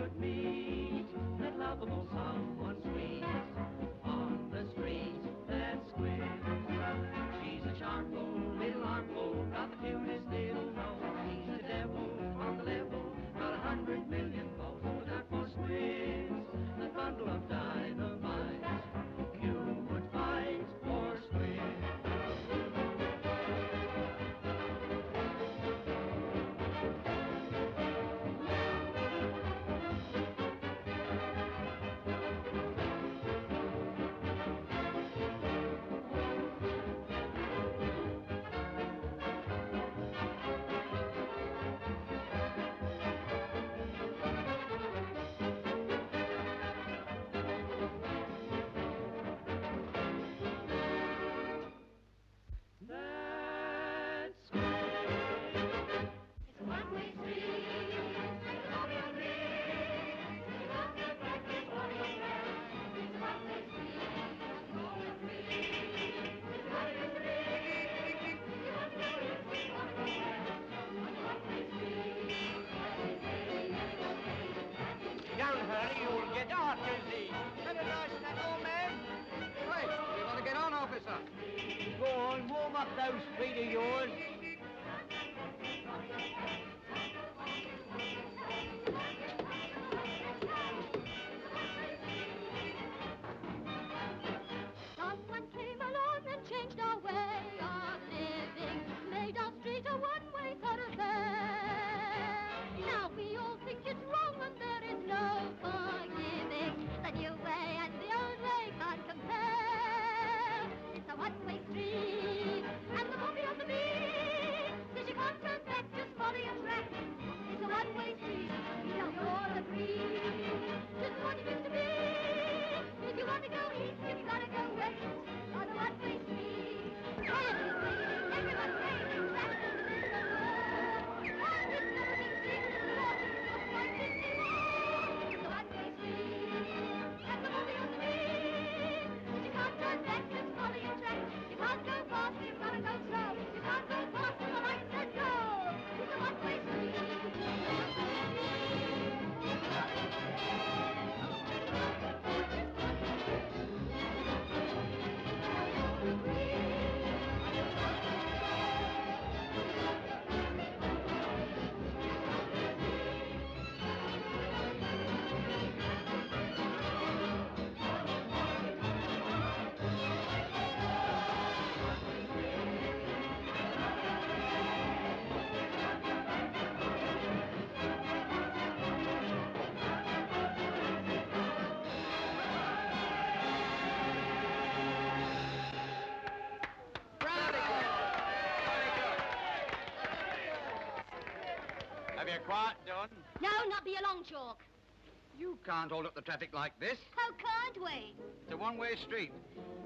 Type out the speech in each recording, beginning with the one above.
should meet that lovable someone sweet on the street. That's Squibs. She's a charmful little armful, got the cutest little nose. He's the devil on the level, got 100 million foes. Look out for Squibs, that bundle of dynamite. You would fight for Squibs. Don't hurry, you'll get dark, you see. Have a nice snack, old man. Right, you want to get on, officer? Go on, warm up those feet of yours. Someone came along and changed our way of living, made our street a one-way thoroughfare. Now we all think it's wrong and there is no forgiving. The new way and the old way can't compare. It's a one-way street, and the bobby on the beat says you can't turn back, just follow your track. It's a one-way street, now you all agree. Just what it used to be. If you want to go east, you've got to go west on a one-way street. Everyone pays the track in the world. And it's never been seen before, just like this before. It's a one-way street, and the bobby on the beat. You can't turn back, just follow your track. You can't go fast, you've got to go slow. You can't go fast till the light says go. It's a one-way street. Have you quite done? No, not be a long chalk. You can't hold up the traffic like this. How can't we? It's a one-way street.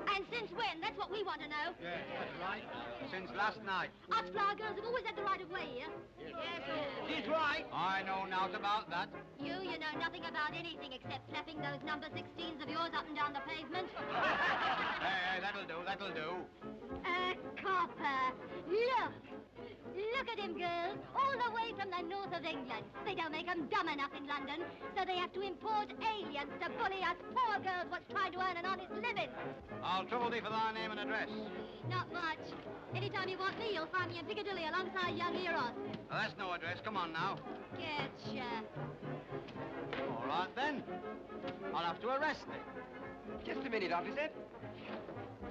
And since when? That's what we want to know. Yes, that's right. Since last night. Us flower girls have always had the right of way here. Yes, She's right. I know nought about that. You know nothing about anything except flapping those number 16s of yours up and down the pavement. Hey, that'll do, that'll do. A copper. Look at him, girls. All the way from the north of England. They don't make 'em dumb enough in London, so they have to import aliens to bully us poor girls what's trying to earn an honest living. I'll trouble thee for thy name and address. Not much. Anytime you want me, you'll find me in Piccadilly alongside young Eros. That's no address. Come on now. Getcha. All right, then. I'll have to arrest thee. Just a minute, officer.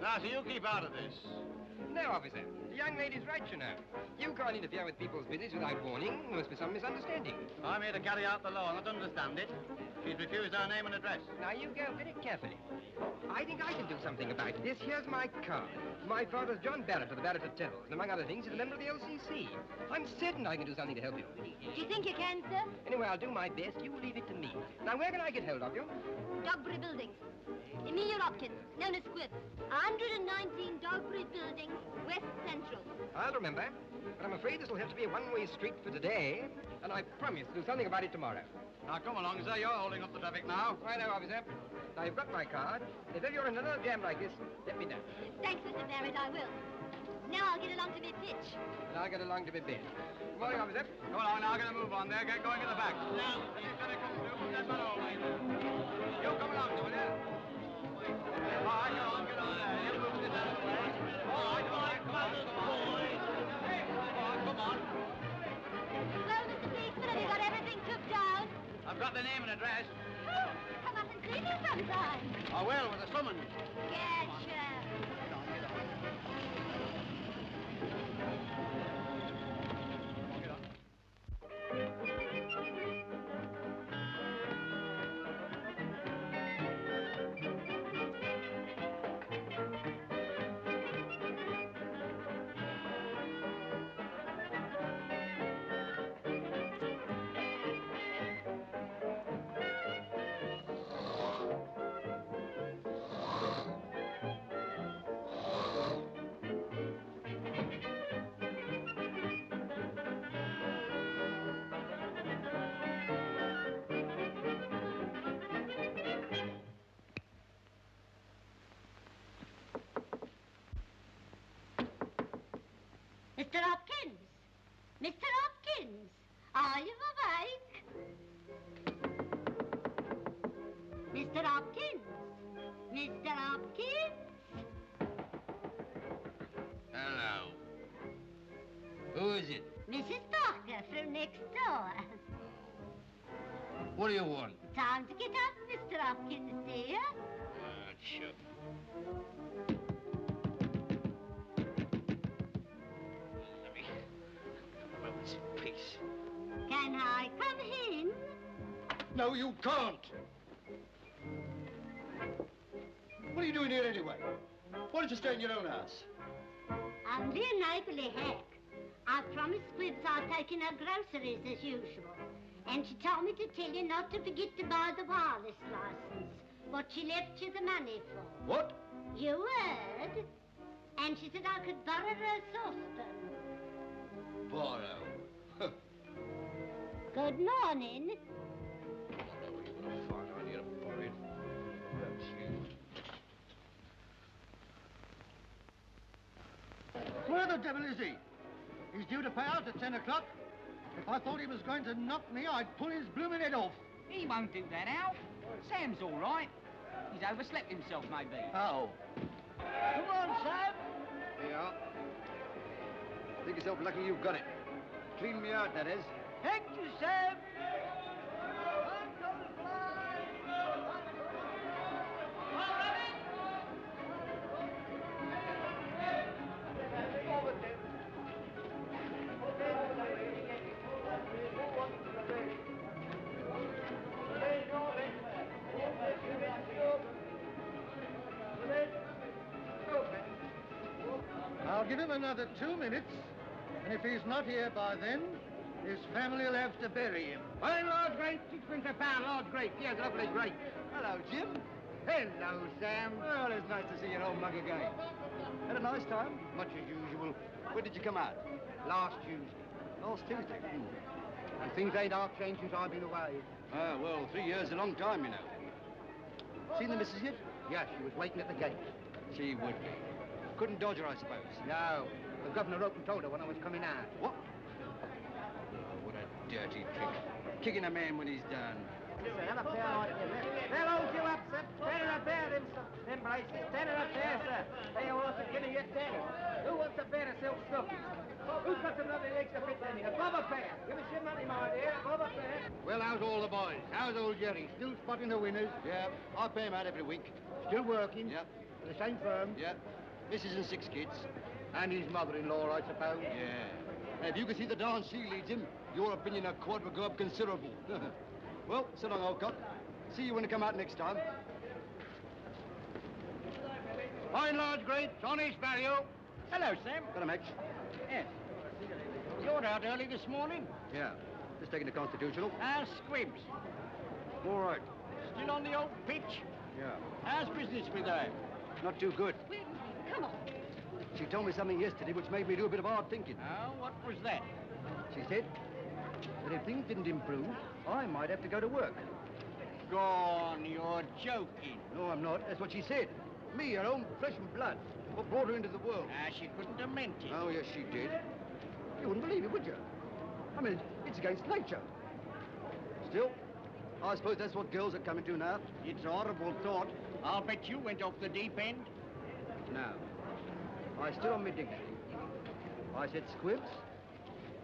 Now, so you keep out of this. No, officer. The young lady's right, you know. You can't interfere with people's business without warning. There must be some misunderstanding. I'm here to carry out the law, not understand it. She's refused our name and address. Now, you go very carefully. I think I can do something about this. Here's my card. My father's John Barrett of the Barrett Hotels, and among other things, he's a member of the LCC. I'm certain I can do something to help you. Do you think you can, sir? Anyway, I'll do my best. You leave it to me. Now, where can I get hold of you? Dogbury Buildings. Emilia Hopkins, known as Squibs. 119 Dogbury Buildings, West Central. I'll remember. But I'm afraid this will have to be a one-way street for today, and I promise to do something about it tomorrow. Now, come along, sir. You're holding up the traffic now. Right now, officer. Now, you've got my card. If ever you're in another jam like this, let me know. Thanks, Mr. Barrett, I will. Now I'll get along to me pitch. And I'll get along to my bed. Good morning, officer. Come along now, get a move on there. Get going at the back. Now, he's gonna come through from that fellow. You come along to it, yeah? All right, go on, get on there. You move this out of the way. All right, come on. Come on. Well, Mr. Policeman, have you got everything took down? I've got the name and address. Oh, come up and see me sometime. I will, with a summons. Getcha. Mr. Hopkins! Mr. Hopkins! Are you awake? Mr. Hopkins! Mr. Hopkins! Hello. Who is it? Mrs. Parker from next door. What do you want? Time to get up, Mr. Hopkins, dear. Sure. Well, it's in peace. Can I come in? No, you can't. What are you doing here anyway? Why don't you stay in your own house? Only a neighbourly hack. I promised Squibs I'd taken her groceries as usual. And she told me to tell you not to forget to buy the wireless license. What she left you the money for. What? You heard. And she said I could borrow her saucepan. Borrow. Good morning. Where the devil is he? He's due to pay out at 10 o'clock. If I thought he was going to knock me, I'd pull his blooming head off. He won't do that, Alf. Sam's all right. He's overslept himself, maybe. How? Come on, Sam. Yeah. Think yourself lucky you've got it. Clean me out, that is. Thank you, Sam. I'll give him another 2 minutes, and if he's not here by then, his family will have to bury him. Fine, Lord Great. Sixpence a pound, Lord Great. Yes, lovely great. Hello, Jim. Hello, Sam. Well, it's nice to see your old mug again. Had a nice time? Much as usual. When did you come out? Last Tuesday. Last Tuesday. And things ain't half changed since I've been away. Ah, well, 3 years is a long time, you know. Seen the missus yet? Yes, she was waiting at the gate. She would be. Couldn't dodge her, I suppose. No. The governor wrote and told her when I was coming out. What? Oh, what a dirty trick. Kicking a man when he's done. They'll hold you up, sir. Stand up there, them braces. Stand up there, sir. They want to get you standing. Who wants a pair of silk stockings? Who's got some lovely legs to fit them in? Above a pair. Give us your money, my dear. Above a pair. Well, how's all the boys? How's old Jerry? Still spotting the winners? Yeah, I pay him out every week. Still working? Yep. For the same firm? Yeah. Missus and 6 kids. And his mother-in-law, I suppose? Yeah. And if you can see the dance she leads him, your opinion of quad will go up considerable. Well, so long, old cock. See you when you come out next time. Fine, Lord Great. Honest value. Hello, Sam. Got a match? Yes. You're out early this morning. Yeah. Just taking the constitutional. How's Squibs? All right. Still on the old pitch? Yeah. How's business with her? Not too good. Come on. She told me something yesterday which made me do a bit of hard thinking. Oh, what was that? She said that if things didn't improve, I might have to go to work. Go on, you're joking. No, I'm not. That's what she said. Me, her own flesh and blood. What brought her into the world? She couldn't have meant it. Oh, yes, she did. You wouldn't believe it, would you? I mean, it's against nature. Still, I suppose that's what girls are coming to now. It's a horrible thought. I'll bet you went off the deep end. No. I stood on my dignity. I said, Squibs,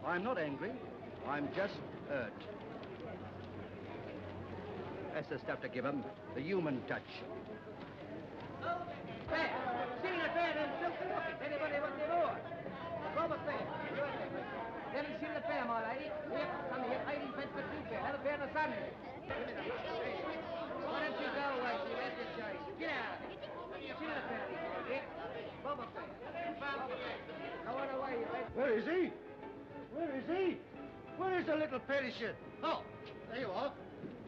I'm not angry. I'm just hurt. That's the stuff to give 'em, the human touch. Fair. Seen a fair and silk pockets. Anybody want any more? Come a fair. Haven't seen the fair, my lady. Here, come here. 18 pence for 2 fair. Have a fair on a Sunday. Why don't you go away, see? Where's the change? Get out. See the fair, here. Boba fair. Go on away, you bet. Where is he? Where is he? Where is the little perisher? Oh, there you are.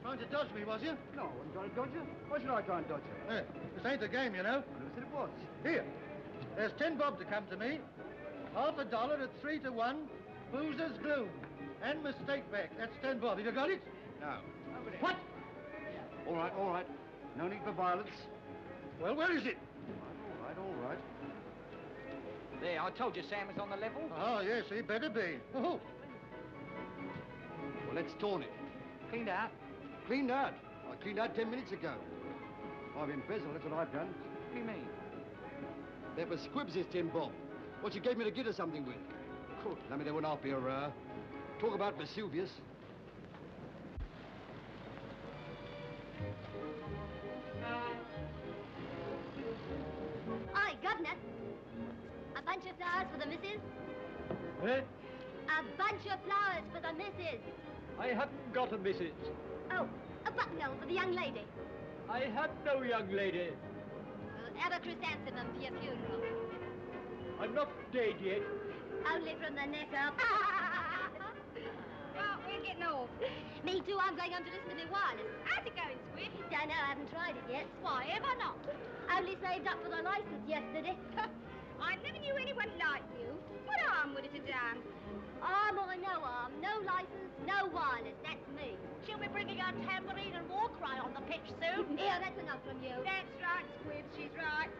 Trying to dodge me, was you? No, I wasn't trying to dodge you. Why should I try and dodge you? Hey, this ain't a game, you know. I never said it was. Here, there's 10 bob to come to me. $half at 3 to 1. Boozer's gloom. And mistake back. That's 10 bob. Have you got it? No. What? All right. No need for violence. Well, where is it? All right. There, I told you Sam was on the level. Oh, yes, he better be. Oh. Well, let's torn it. Cleaned out. Cleaned out? I cleaned out 10 minutes ago. I've embezzled, that's what I've done. What do you mean? That was Squibs' 10 bob. What you gave me to get her something with. Good. I mean, there went off be a talk about Vesuvius. Aye, governor. A bunch of flowers for the missus? Eh? A bunch of flowers for the missus. I haven't got a missus. Oh, a buttonhole for the young lady. I have no young lady. Have a chrysanthemum for your funeral. I'm not dead yet. Only from the neck up. Well, we're getting off. Me too, I'm going home to listen to the wireless. How's it going, Squib? Don't know, I haven't tried it yet. Why, ever not? Only saved up for the license yesterday. I never knew anyone like you. What harm would it have done? Arm or no arm, no license, no wireless, that's me. She'll be bringing our tambourine and war cry on the pitch soon. Here, that's enough from you. That's right, Squib, she's right.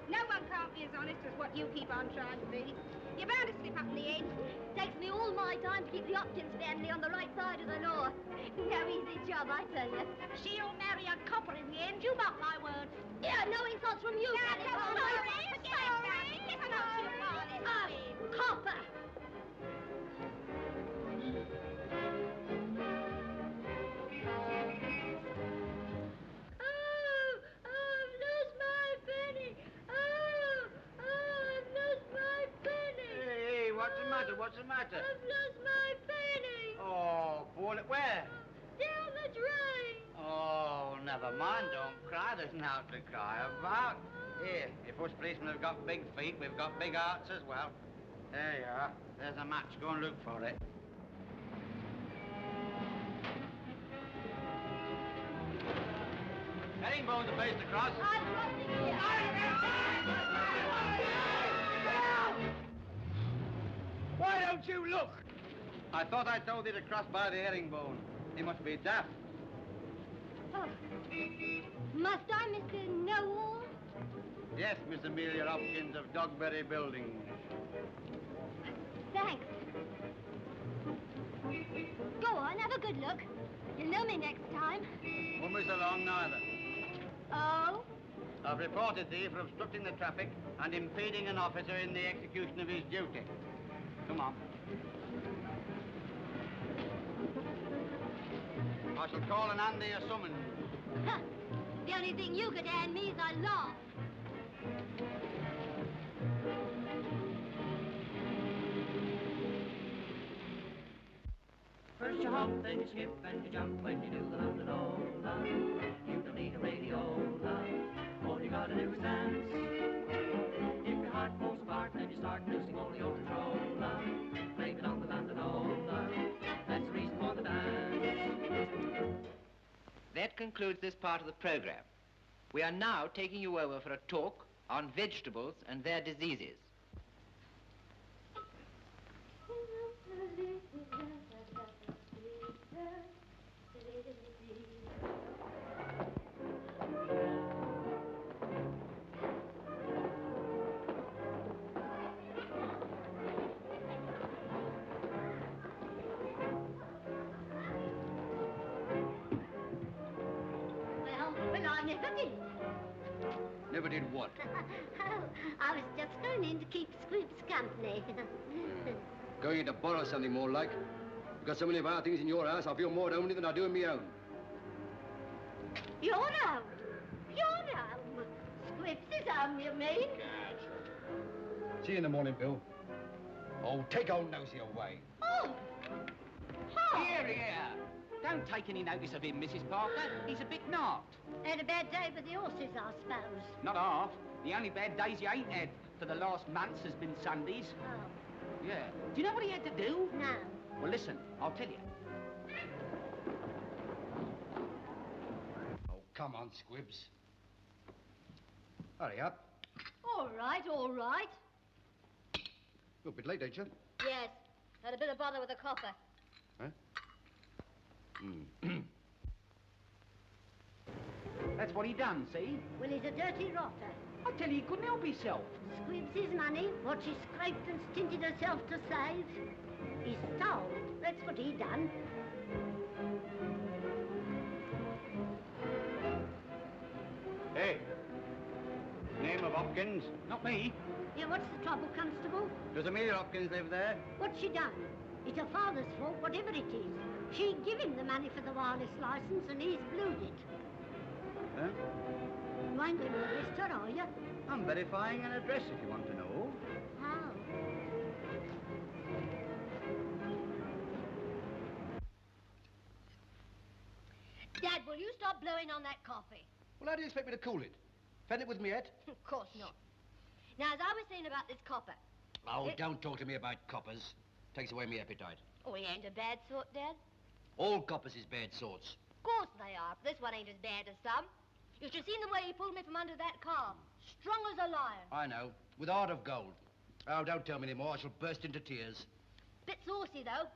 No one can't be as honest as what you keep on trying to be. You're bound to slip up in the end. Takes me all my time to keep the Hopkins family on the right side of the law. No easy job, I tell you. She'll marry a copper in the end, you mark my words. Yeah, no insults from you, Granny. Copper. What's the matter? I've lost my penny. Oh, poor where? Down the drain. Oh, never mind. Don't cry. There's nothing to cry about. Here, if us policemen have got big feet, we've got big hearts as well. There you are. There's a match. Go and look for it. Herringbone's the place to cross. I'm crossing here. Why don't you look? I thought I told thee to cross by the herringbone. He must be daft. Oh. Must I, Mr. Know-All? Yes, Miss Amelia Hopkins of Dogberry Buildings. Thanks. Go on, have a good look. You'll know me next time. Won't be so long neither. Oh? I've reported thee for obstructing the traffic and impeding an officer in the execution of his duty. Come on. I shall call and hand thee a summons. Huh. The only thing you could hand me is a laugh. First you hop, then you skip, and you jump when you do the London Ola. You don't need a radiola. All you gotta do is dance. If your heart falls apart, then you start losing all your control. Blame it on the London Ola. That's the reason for the dance. That concludes this part of the program. We are now taking you over for a talk on vegetables and their diseases. never did. Never did what? Oh, I was just going in to keep Squibs company. Going in to borrow something more like. You've got so many of our things in your house, I feel more at home than I do in my own. Your home? Your home? Squibs is home, you mean? See you in the morning, Bill. Oh, take old Nosey away. Oh! Oh! Here, here. Don't take any notice of him, Mrs. Parker. He's a bit knocked. Had a bad day with the horses, I suppose. Not half. The only bad days you ain't had for the last months has been Sundays. Oh, Yeah. Do you know what he had to do? no. Well, listen, I'll tell you. Oh, come on, Squibs. Hurry up. All right, all right. You're a bit late, ain't you? Yes, had a bit of bother with the copper. Huh? That's what he done, see? Well, he's a dirty rotter. I tell you, he couldn't help himself. Squibs his money, what she scraped and stinted herself to save. He stole. That's what he done. Hey. Name of Hopkins? Not me. Yeah, what's the trouble, Constable? Does Amelia Hopkins live there? What's she done? It's her father's fault, whatever it is. She give him the money for the wireless license and he's blued it. Huh? You ain't going to arrest her, are you? I'm verifying an address if you want to know. How? Dad, will you stop blowing on that coffee? Well, how do you expect me to cool it? Had it with me yet? Of course not. Now, as I was saying about this copper... Oh, don't talk to me about coppers. Takes away my appetite. Oh, he ain't a bad sort, Dad. All coppers is bad sorts. Of course they are, but this one ain't as bad as some. You should have seen the way he pulled me from under that car. Strong as a lion. I know. With heart of gold. Oh, don't tell me any more. I shall burst into tears. Bit saucy, though.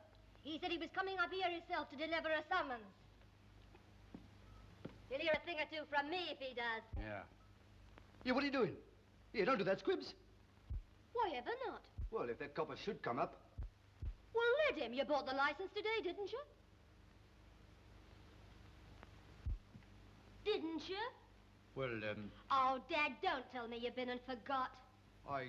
He said he was coming up here himself to deliver a summons. You'll hear a thing or two from me if he does. Yeah. Yeah, what are you doing? Here, don't do that, Squibs. Why ever not? Well, if that copper should come up. Well, let him. You bought the license today, didn't you? Didn't you? Well, Oh, Dad, don't tell me you've been and forgot. I.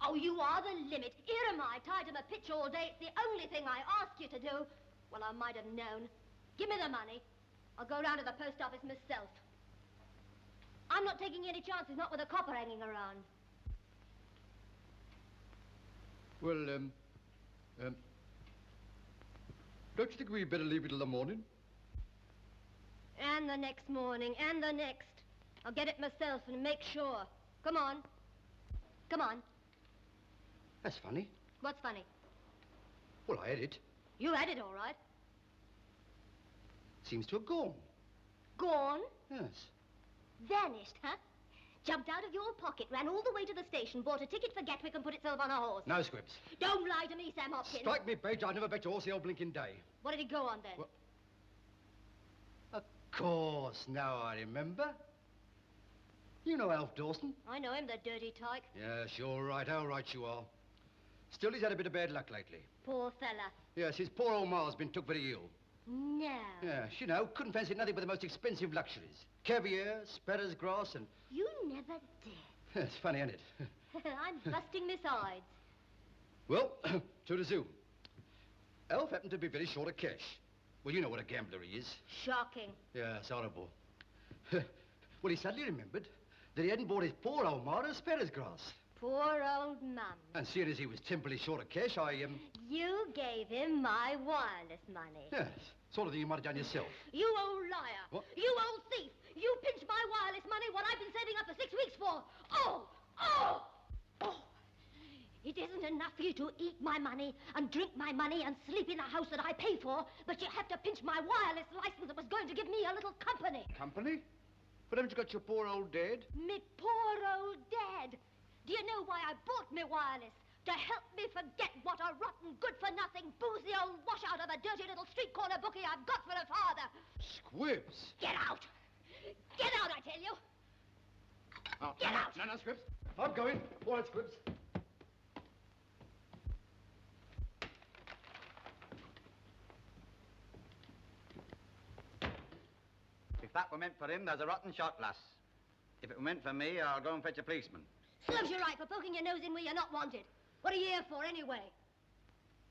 Oh, you are the limit. Here am I, tied in a pitch all day. It's the only thing I ask you to do. Well, I might have known. Give me the money. I'll go round to the post office myself. I'm not taking any chances, not with a copper hanging around. Well, don't you think we'd better leave it till the morning? And the next morning, and the next. I'll get it myself and make sure. Come on. Come on. That's funny. What's funny? Well, I had it. You had it all right. Seems to have gone. Gone? Yes. Vanished, huh? Jumped out of your pocket, ran all the way to the station, bought a ticket for Gatwick and put itself on a horse. No, Squibs. Don't lie to me, Sam Hopkins. Strike me, Page. I'd never bet a horse the old blinking day. What did he go on then? Well, of course, now I remember. You know Alf Dawson. I know him, the dirty tyke. Yes, you're right. How right you are. Still, he's had a bit of bad luck lately. Poor fella. Yes, his poor old ma's been took very ill. No. Yes, you know, couldn't fancy nothing but the most expensive luxuries. Caviar, sparrow's grass, and... You never did. It's funny, isn't it? I'm busting my sides. Well, to the zoo. Alf happened to be very short of cash. Well, you know what a gambler he is. Shocking. Yeah, it's horrible. Well, he suddenly remembered that he hadn't bought his poor old ma a sparrow's grass. Poor old mum. And seeing as he was temporarily short of cash, You gave him my wireless money. Yes, sort of thing you might have done yourself. You old liar. What? You old thief. You pinched my wireless money, what I've been saving up for 6 weeks for. Oh! Oh! Oh! It isn't enough for you to eat my money and drink my money and sleep in the house that I pay for, but you have to pinch my wireless license that was going to give me a little company. Company? But haven't you got your poor old dad? Me poor old dad. Do you know why I bought me wireless? To help me forget what a rotten, good-for-nothing, boozy old washout of a dirty little street corner bookie I've got for a father. Squibs! Get out! Get out, I tell you! Oh, Get out! No, Squibs. I'm going. All right, Squibs. that were meant for him, there's a rotten shot, lass. If it were meant for me, I'll go and fetch a policeman. Serves you right for poking your nose in where you're not wanted. What are you here for, anyway?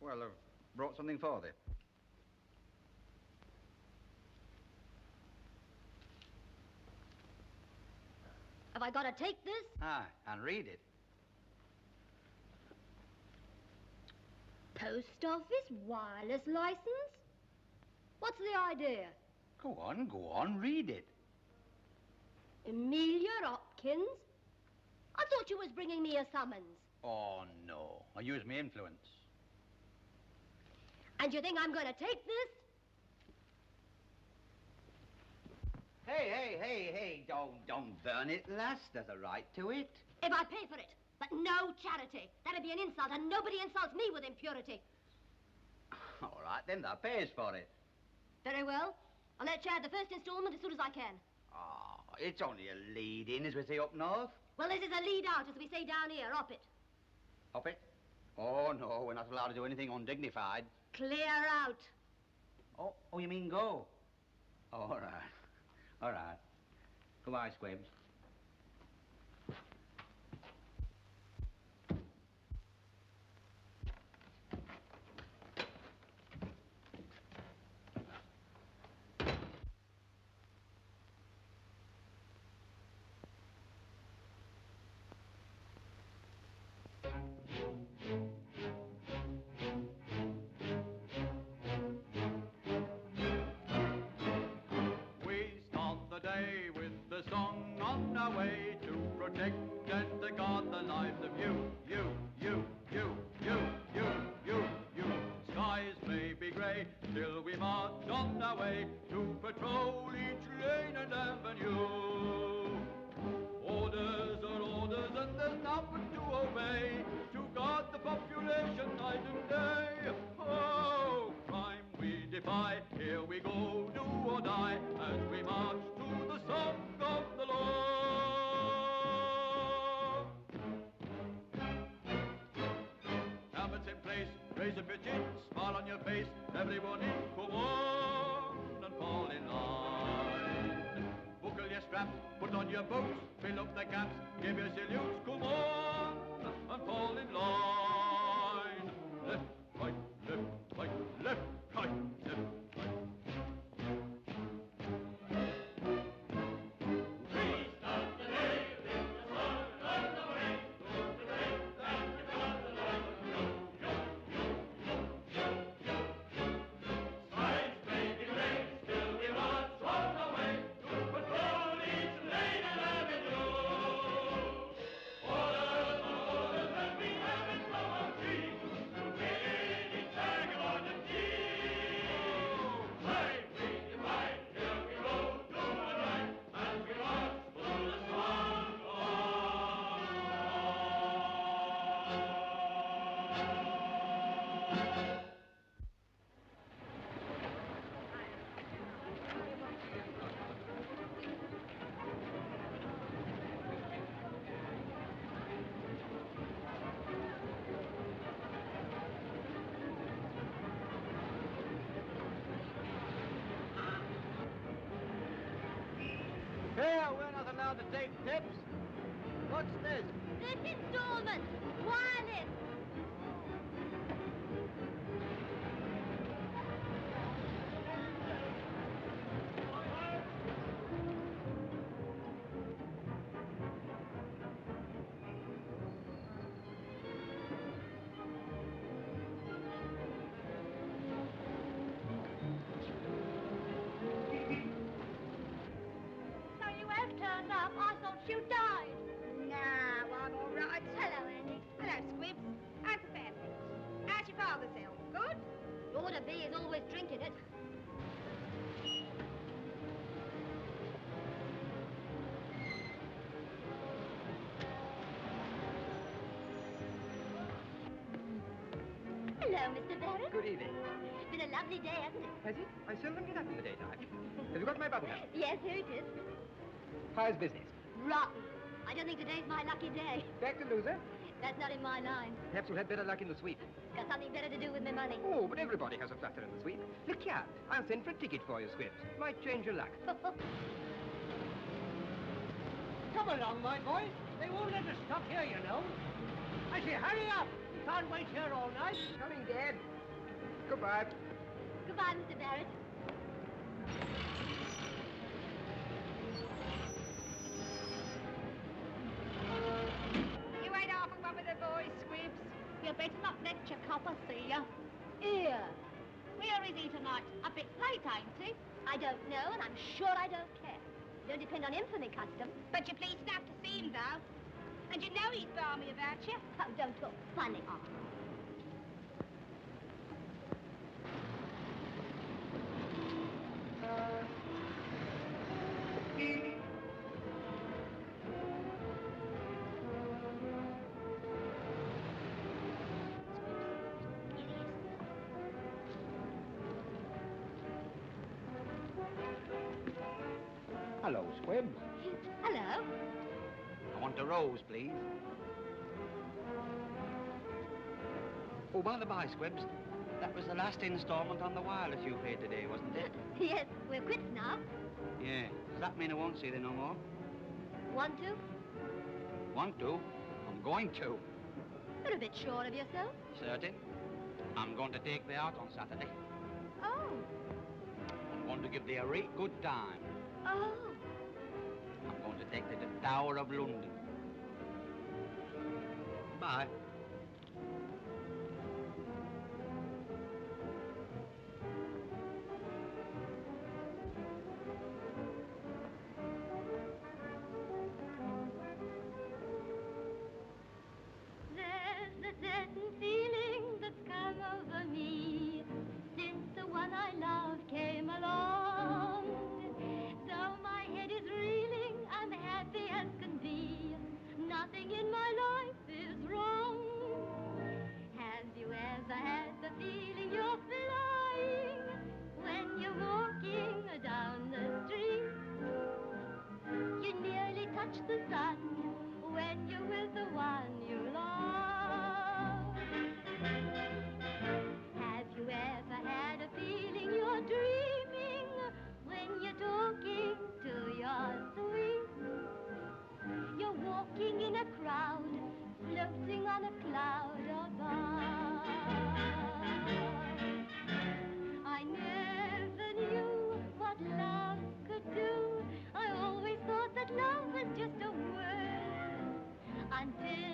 Well, I've brought something for thee. Have I got to take this? Aye, and read it. Post office wireless license? What's the idea? Go on, read it. Amelia Hopkins? I thought you was bringing me a summons. Oh, no. I use my influence. And you think I'm going to take this? Hey, don't burn it, lass. There's a right to it. If I pay for it, but no charity. That'd be an insult, and nobody insults me with impurity. All right, then, thou pays for it. Very well. I'll let you have the first installment as soon as I can. Oh, it's only a lead-in, as we say up north. Well, this is a lead-out, as we say down here. Up it. Up it? Oh, no, we're not allowed to do anything undignified. Clear out. Oh, you mean go? All right. Goodbye, Squibs. Here, we're not allowed to take tips. What's this? This installment. Wireless. Turned up, I thought you died. No, I'm all right. Hello, Andy. Hello, Squibs. How's the family? How's your father's health? Good? You ought to be, he's always drinking it. Hello, Mr. Barrett. Good evening. It's been a lovely day, hasn't it? Has it? I seldom get up in the daytime. Have you got my button up? Yes, here it is. How's business? Rotten. I don't think today's my lucky day. Back to loser? That's not in my line. Perhaps you'll have better luck in the sweep. Got something better to do with my money. Oh, but everybody has a flutter in the sweep. Look here, I'll send for a ticket for you, Squibs. Might change your luck. Come along, my boy. They won't let us stop here, you know. I say, hurry up. Can't wait here all night. Coming, Dad. Goodbye. Goodbye, Mr. Barrett. You ain't half of one with the boys, Squibs. You better not let your copper see you. Here. Where is he tonight? A bit late, ain't he? I don't know, and I'm sure I don't care. Don't depend on him for me custom. But you please enough to see him, though. And you know he's balmy about you. Oh, don't talk funny. Hello, Squibs. Hello. I want a rose, please. Oh, by the by, Squibs, that was the last installment on the wireless you paid today, wasn't it? Yes, we're quits now. Yeah. Does that mean I won't see you no more? Want to? Want to? I'm going to. You're a bit sure of yourself. Certain. I'm going to take thee out on Saturday. Oh. I'm going to give thee a right good time. Oh. I'm going to take thee to the Tower of London. Bye. There's a certain feeling that's come over me since the one I love came along. Though my head is reeling, I'm happy as can be. Nothing in my life is wrong. Have you ever had the feeling you're flying when you're walking down the street? You nearly touch the sun when you're with the one you love. Have you ever had a feeling you're dreaming when you're talking to your sweet? You're walking in a crowd, floating on a cloud above. I never knew what love could do. I always thought that love was just a word until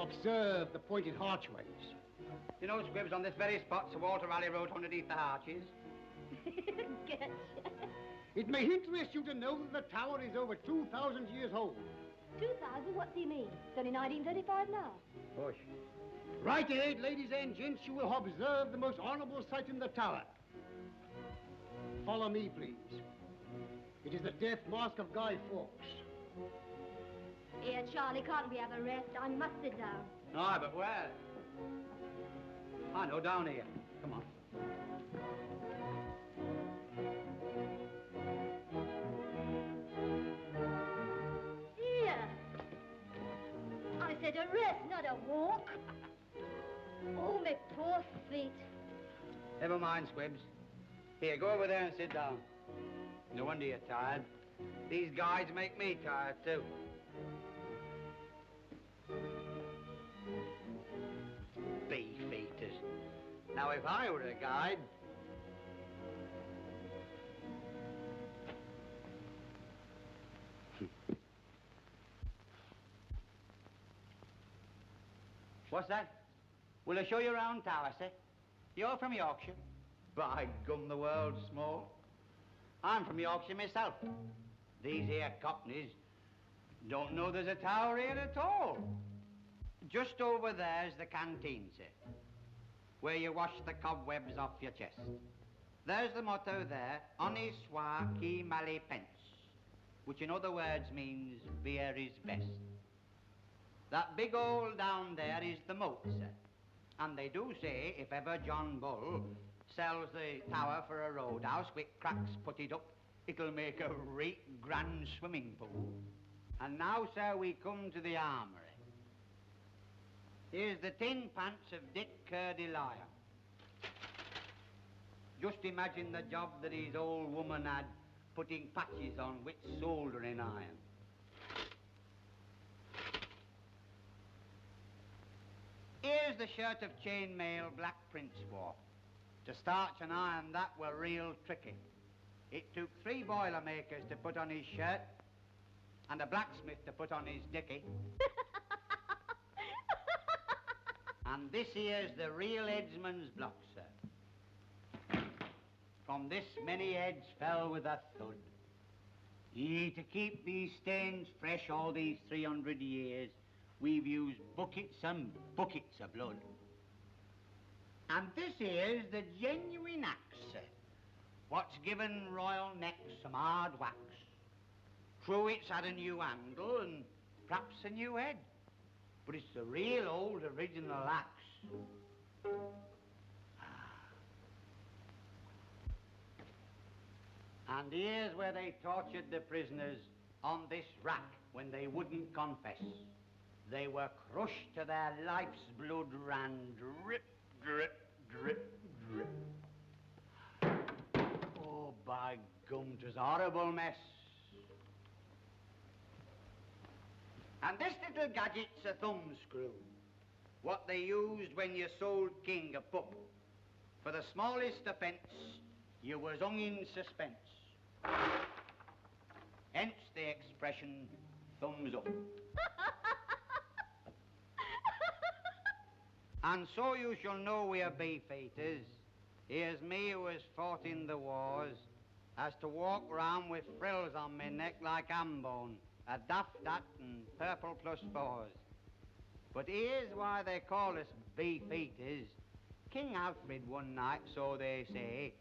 observe the pointed archways. You know, Squibs, on this very spot, Sir Walter Raleigh wrote underneath the arches. Gotcha. It may interest you to know that the tower is over 2,000 years old. 2,000? What do you mean? It's only 1935 now. Push. Right ahead, ladies and gents, you will observe the most honorable sight in the tower. Follow me, please. It is the death mask of Guy Fawkes. Here, Charlie, can't we have a rest? I must sit down. Aye, but where? I know, down here. Come on. Here. I said a rest, not a walk. Oh, my poor feet. Never mind, Squibs. Here, go over there and sit down. No wonder you're tired. These guides make me tired, too. Beefeaters. Now, if I were a guide... What's that? Will I show you around tower, sir? You're from Yorkshire? By gum, the world's small. I'm from Yorkshire myself. These here Cockneys don't know there's a tower here at all. Just over there's the canteen, sir, where you wash the cobwebs off your chest. There's the motto there, Honi soit qui mal y pense, which in other words means beer is best. That big hole down there is the moat, sir. And they do say if ever John Bull sells the tower for a roadhouse with cracks put it up, it'll make a right grand swimming pool. And now, sir, we come to the armoury. Here's the tin pants of Dick Curdy-Lyon. Just imagine the job that his old woman had putting patches on with soldering iron. Here's the shirt of chainmail Black Prince wore. To starch and iron that were real tricky. It took 3 boilermakers to put on his shirt and a blacksmith to put on his dicky. And this here's the real headsman's block, sir. From this many heads fell with a thud. To keep these stains fresh all these 300 years, we've used buckets and buckets of blood. And this here's the genuine axe, sir. What's given royal necks some hard wax. True, it's had a new handle and perhaps a new head, but it's the real old original axe. And here's where they tortured the prisoners on this rack when they wouldn't confess. They were crushed to their life's blood ran drip, drip, drip, drip. Oh, by gum, 'twas a horrible mess. And this little gadget's a thumbscrew, what they used when you sold King a pup. For the smallest offence, you was hung in suspense. Hence the expression, thumbs up. And so you shall know we are beefeaters. Here's me who has fought in the wars, as to walk round with frills on me neck like hambone, a daft hat and purple +4s. But here's why they call us beefeaters. King Alfred one night, so they say,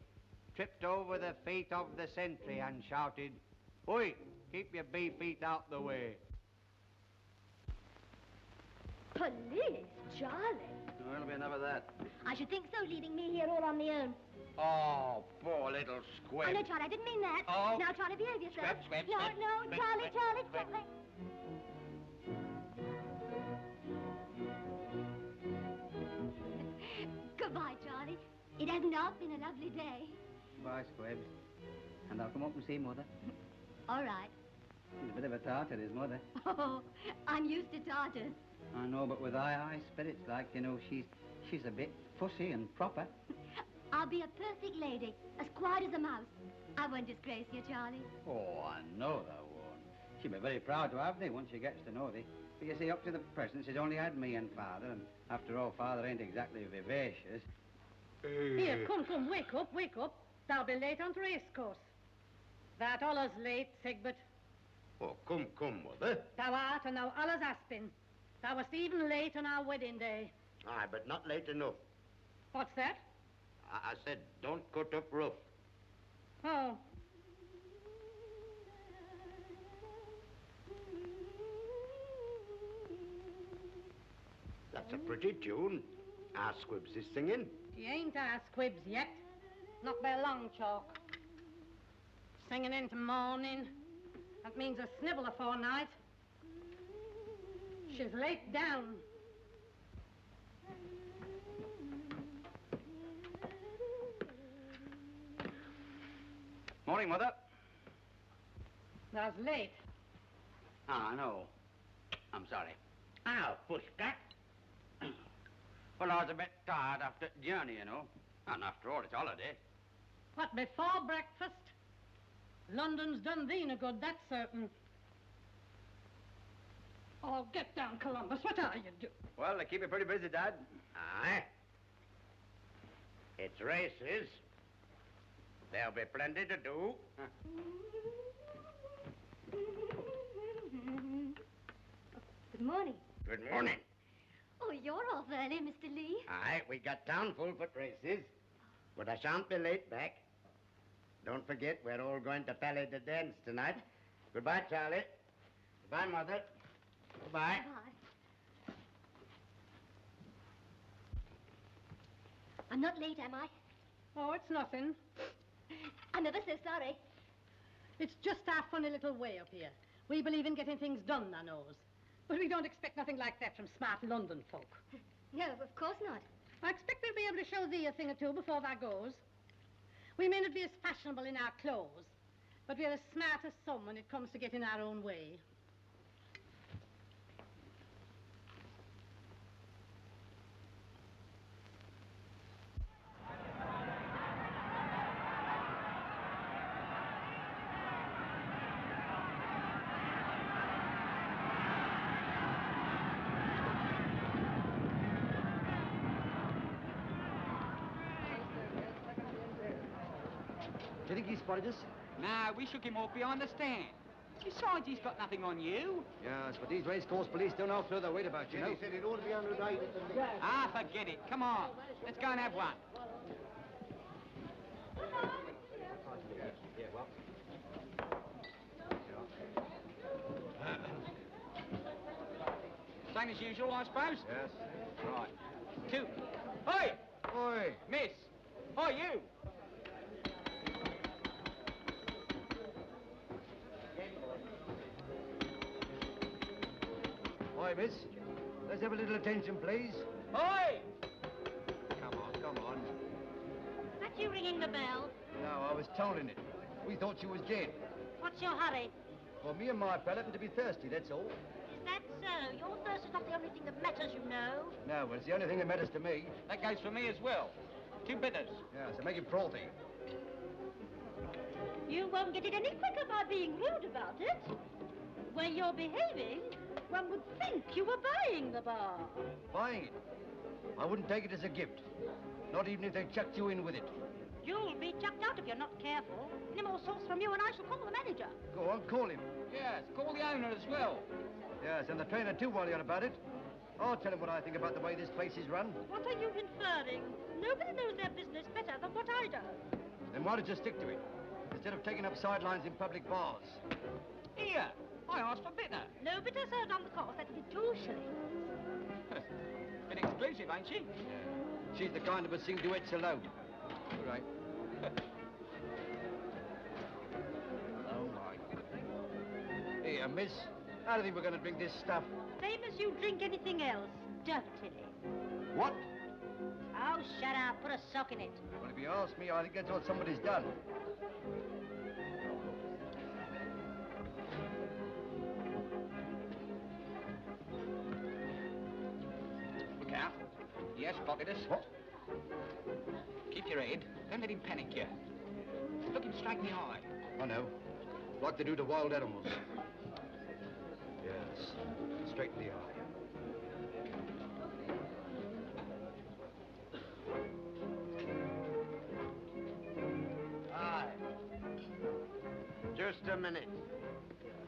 tripped over the feet of the sentry and shouted, "Oi, keep your beefeat out the way." Police, Charlie. Oh, it'll be enough of that. I should think so, leaving me here all on my own. Oh, poor little Squib. Oh, no, Charlie, I didn't mean that. Oh. Now, Charlie, behave yourself. Squib, No, Squib, no, Squib, Charlie, Squib, Charlie, Squib. Charlie. Goodbye, Charlie. It has not been a lovely day. Bye, Squibs. And I'll come up and see Mother. All right. She's a bit of a tartar, is Mother. Oh, I'm used to tartars. I know, but with high spirits, like, you know, she's a bit fussy and proper. I'll be a perfect lady, as quiet as a mouse. I won't disgrace you, Charlie. Oh, I know that won't. She'll be very proud to have thee once she gets to know thee. You see, up to the present, she's only had me and Father, and after all, Father ain't exactly vivacious. Here, come, wake up. Thou be late on the race course. That allus late, Sigbert. Oh, come, Mother. Thou art, and thou allus hast been. Thou wast even late on our wedding day. Aye, but not late enough. What's that? I said, don't cut up rough. Oh. That's a pretty tune. Our Squibs is singing. She ain't our Squibs yet. Not by a long chalk. Singing into morning. That means a snibble afore night. She's late down. Morning, Mother. Thou's late. Ah, no. I'm sorry. Ow, pushcat. Well, I was a bit tired after the journey, you know. And after all, it's holiday. What, before breakfast? London's done thee no good, that's certain. Oh, get down, Columbus. What are you doing? Well, they keep you pretty busy, Dad. Aye. It's races. There'll be plenty to do. Good morning. Good morning. Oh, you're off early, Mr. Lee. Aye, we got town full for races. But I shan't be late back. Don't forget, we're all going to Pally to dance tonight. Goodbye, Charlie. Goodbye, Mother. Goodbye. Bye. I'm not late, am I? Oh, it's nothing. I'm ever so sorry. It's just our funny little way up here. We believe in getting things done, thou knows. But we don't expect nothing like that from smart London folk. No, of course not. I expect we'll be able to show thee a thing or two before thou goes. We may not be as fashionable in our clothes, but we're as smart as some when it comes to getting our own way. Do you think he spotted us? Nah, we shook him off behind the stand. Besides, he's got nothing on you. Yes, but these racecourse police don't know throw their weight about, you know. He said it ought to be underrated. Ah, forget it. Come on. Let's go and have one. Yeah, well. Same as usual, I suppose? Yes. Right. 2. Oi! Oi! Miss! Oi, you! Oi, miss. Let's have a little attention, please. Oi! Come on. That you ringing the bell? No, I was tolling it. We thought she was dead. What's your hurry? Well, me and my pal happen to be thirsty, that's all. Is that so? Your thirst is not the only thing that matters, you know. No, well, it's the only thing that matters to me. That goes for me as well. 2 bitters. Yeah, so make it frothy. You won't get it any quicker by being rude about it. The way you're behaving, one would think you were buying the bar. Buying it? I wouldn't take it as a gift. Not even if they chucked you in with it. You'll be chucked out if you're not careful. Any more sauce from you and I shall call the manager. Go on, call him. Yes, call the owner as well. Yes, and the trainer too while you're about it. I'll tell him what I think about the way this place is run. What are you inferring? Nobody knows their business better than what I do. Then why don't you stick to it? Instead of taking up sidelines in public bars. Here, I asked for bitter. No bitter served on the course. That'll be 2 shillings. Bit exclusive, ain't she? She's the kind of a sing duets alone. All right. Oh, my. Here, miss. How do you think we're going to drink this stuff? Same as you drink anything else. Dirtily. What? Oh, shut up. Put a sock in it. Well, if you ask me, I think that's what somebody's done. Look out. Yes, spotted us. What? Keep your head. Don't let him panic you. Look him straight in the eye. I know. Like they do to wild animals. Yes. straight in the eye. Aye. Just a minute.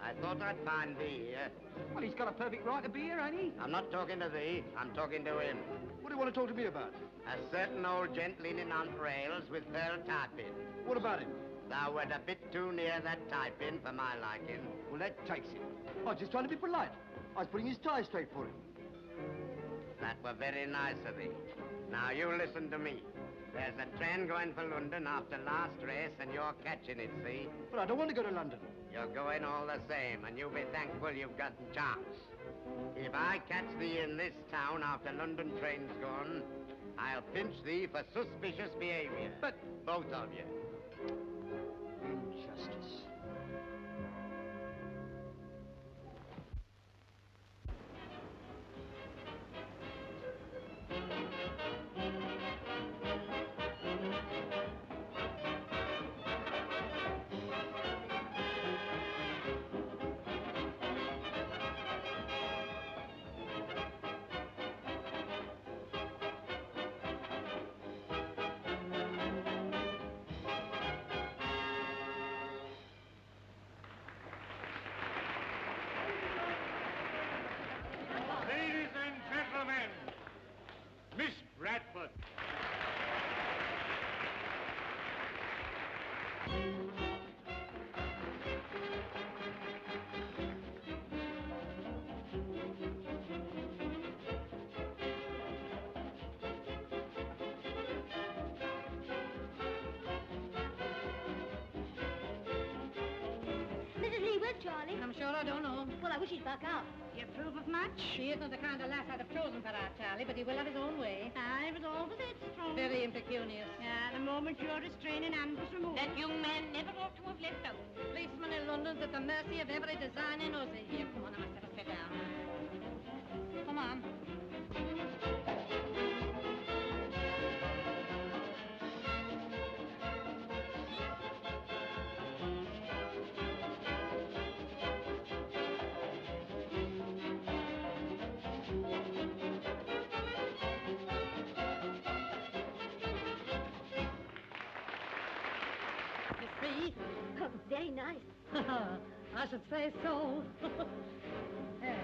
I thought I'd find thee here. Well, he's got a perfect right to be here, ain't he? I'm not talking to thee. I'm talking to him. What do you want to talk to me about? A certain old gent leaning on rails with pearl tie-pin. What about him? Thou wert a bit too near that tie-pin for my liking. Well, that takes it. I was just trying to be polite. I was putting his tie straight for him. That were very nice of thee. Now, you listen to me. There's a train going for London after last race, and you're catching it, see? But I don't want to go to London. You're going all the same, and you'll be thankful you've got the chance. If I catch thee in this town after London train's gone, I'll pinch thee for suspicious behavior. But... both of you. Injustice. Ladies and gentlemen, Miss Bradford. Mrs. Lee, where's Charlie? I'm sure I don't know. Well, I wish he'd back out. You approve of much? He isn't the kind of lass I'd have chosen for our Charlie, but he will have his own way. I was always headstrong. Very impecunious. The moment your restraining hand was removed. That young man never ought to have left out. Policemen in London's at the mercy of every designing Aussie. Here, come on, I must have a sit down. Come on. You see? Oh, very nice. I should say so. Hey.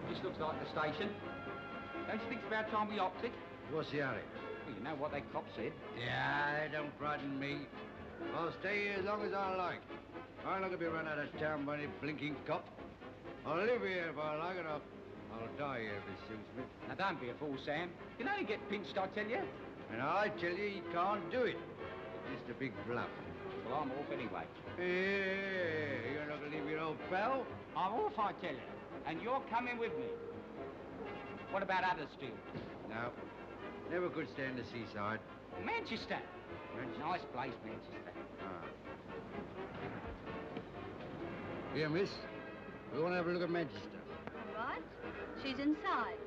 This looks like the station. Don't you think it's about time we opted? What's the hurry? Well, you know what that cop said. Yeah, they don't frighten me. I'll stay here as long as I like. I'm not going to be run out of town by any blinking cop. I'll live here if I like, and I'll die here if it suits me. Now, don't be a fool, Sam. You know you get pinched, I tell you. And I tell you, he can't do it. Just a big bluff. Well, I'm off anyway. Hey, you're not going to leave your old pal? I'm off, I tell you. And you're coming with me. What about Huddersfield? No. Never could stand the seaside. Manchester. Manchester. Nice place, Manchester. Ah. Here, miss. We want to have a look at Manchester. All right. She's inside.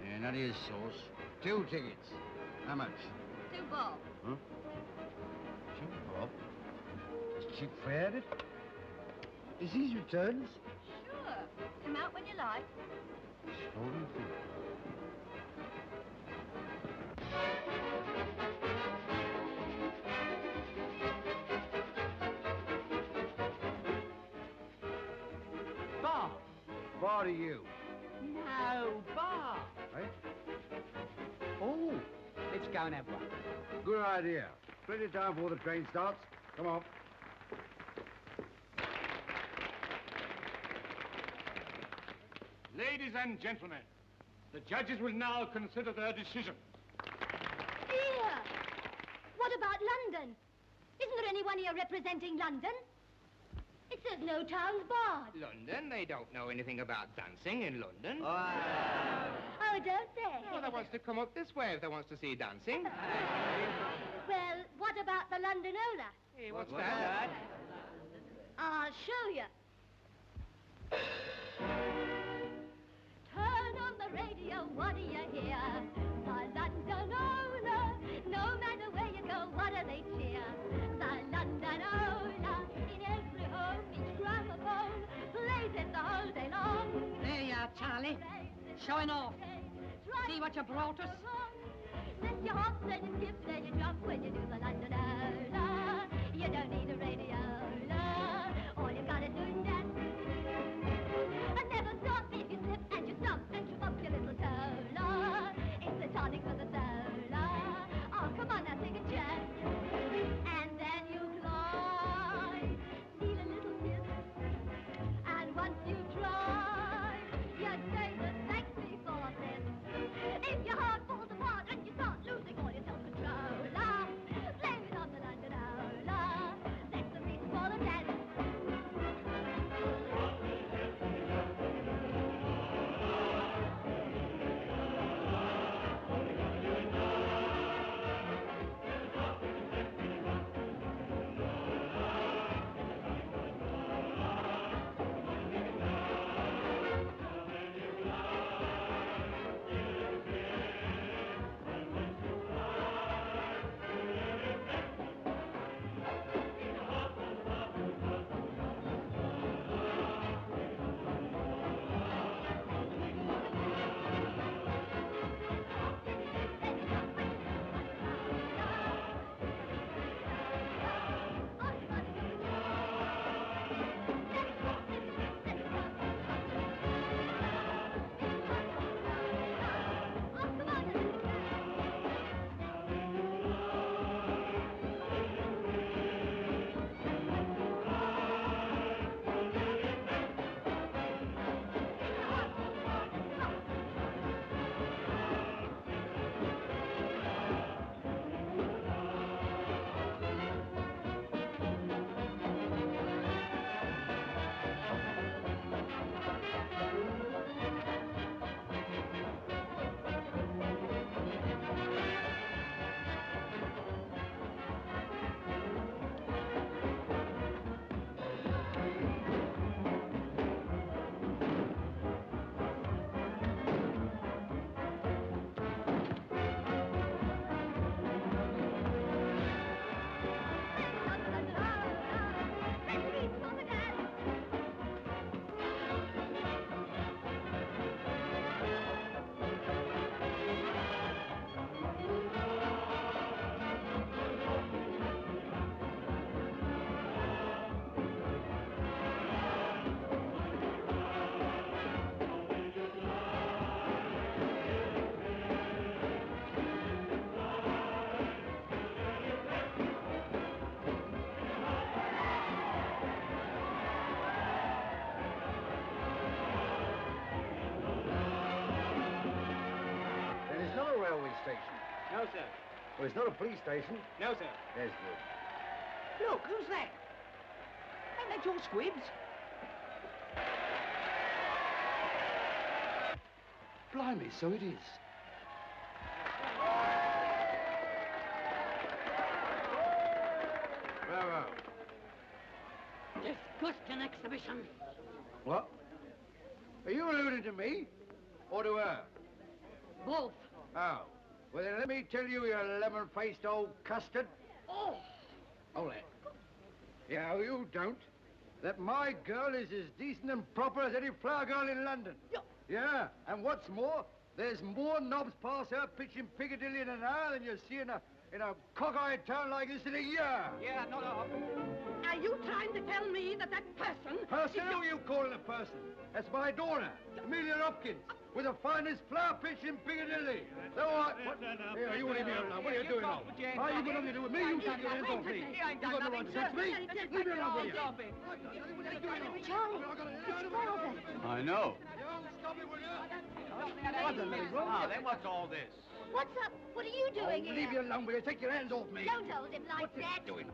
Yeah, none of your sauce. 2 tickets. How much? 2 bob. Huh? 2 bob? Is cheap fare, it? Is these returns? Sure. Come out when you like. Stolen food. Bar. Bar to you. No, bar. Eh? Oh, let's go and have one. Good idea. Plenty of time before the train starts. Come on. Ladies and gentlemen, the judges will now consider their decision. Here! What about London? Isn't there anyone here representing London? It says no town's barred. London? They don't know anything about dancing in London. Oh, don't they? Well, they wants to come up this way if they wants to see dancing. Well, what about the London Ola? Hey, what's that? I'll show you. Turn on the radio, what do you hear? The London Ola, no matter where you go, what do they cheer? The London Ola, in every home, each gramophone plays it the whole day long. There you are, Charlie. Showing off. See what you brought us? Let your hop, let you skip, let you jump when you do the London Ola. You don't need a radio. All you gotta do is dance. And never stop if you slip and you stump and you bump your little toe. It's a tonic for the soul. Oh, come on now, take a chance. And then you climb, steal a little kiss. And once you try, you say the thanks before this. If your heart falls apart and you start losing all your self-control, blame it on the London Ola. That's the reason for the dance. Station. No, sir. Well, it's not a police station. No, sir. That's good. Look, who's that? Ain't that your Squibs? Blimey, so it is. Bravo. Disgusting exhibition. What? Are you alluding to me? Or to her? Both. Oh. Well, then let me tell you, you lemon-faced old custard. Oh! Hold it. Yeah, you don't. That my girl is as decent and proper as any flower girl in London. Yeah, and what's more, there's more knobs pass her pitching Piccadilly in an hour than you see in a cock-eyed town like this in a year. Yeah, not off. Are you trying to tell me that person... Person? Who are you calling a person? That's my daughter, Amelia Hopkins, with the finest flower pitch in Piccadilly. So what? Here, you leave me alone. What are you doing now? Are you got nothing to do with me? You take your hands off me. He ain't You done got no right nothing, to touch me. Leave me alone, will you? Stop it. Charlie, it's Father. I know. Stop it, will you? Ah, then what's all this? What's up? What are you doing Oh, here? leave me alone, will you? Take your hands off me. Don't hold him like that. Doing?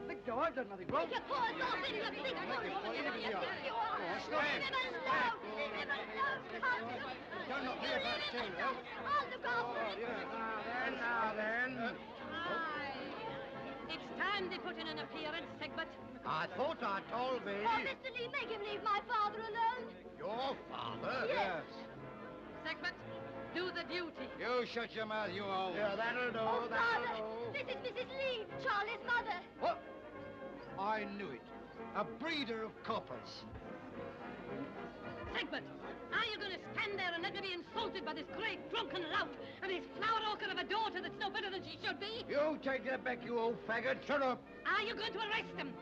Let go. I've done nothing wrong. Take your paws off him, you big fool. You think you are. Leave him alone. Leave him alone, Constable. Don't knock me You about, leave him too, alone. I'll look after him. Now then. Aye. It's time they put in an appearance, Segbert. I thought I told me. Oh, Mr. Lee, make him leave my father alone. Your father? Yes. Segment. Do the duty. You shut your mouth, you old... Yeah, that'll do, Oh, that'll Father! do. This is Mrs. Lee, Charlie's mother. What? I knew it. A breeder of coppers. Segment, are you going to stand there and let me be insulted by this great drunken lout and his flower orchid of a daughter that's no better than she should be? You take that back, you old faggot. Shut up. Are you going to arrest him?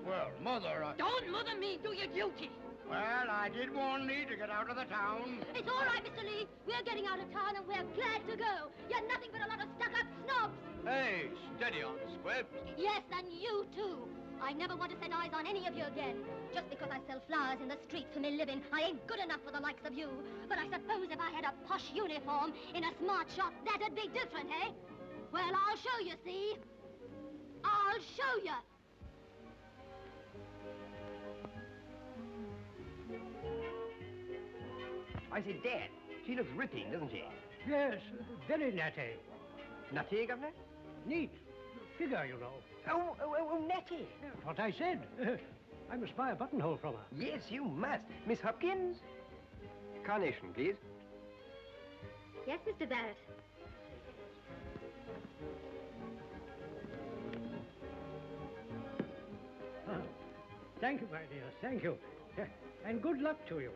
Well, Mother, Don't mother me. Do your duty. Well, I did warn Lee to get out of the town. It's all right, Mr. Lee. We're getting out of town and we're glad to go. You're nothing but a lot of stuck-up snobs. Hey, steady on, Squibs. Yes, and you too. I never want to set eyes on any of you again. Just because I sell flowers in the streets for me living, I ain't good enough for the likes of you. But I suppose if I had a posh uniform in a smart shop, that'd be different, eh? Well, I'll show you, see? I'll show you. I say, Dad, she looks ripping, doesn't she? Yes, very natty. Nutty, Governor? Neat. Figure, you know. Oh, Nettie. That's what I said. I must buy a buttonhole from her. Yes, you must. Miss Hopkins? Carnation, please. Yes, Mr. Barrett. Thank you, my dear. Thank you. And good luck to you.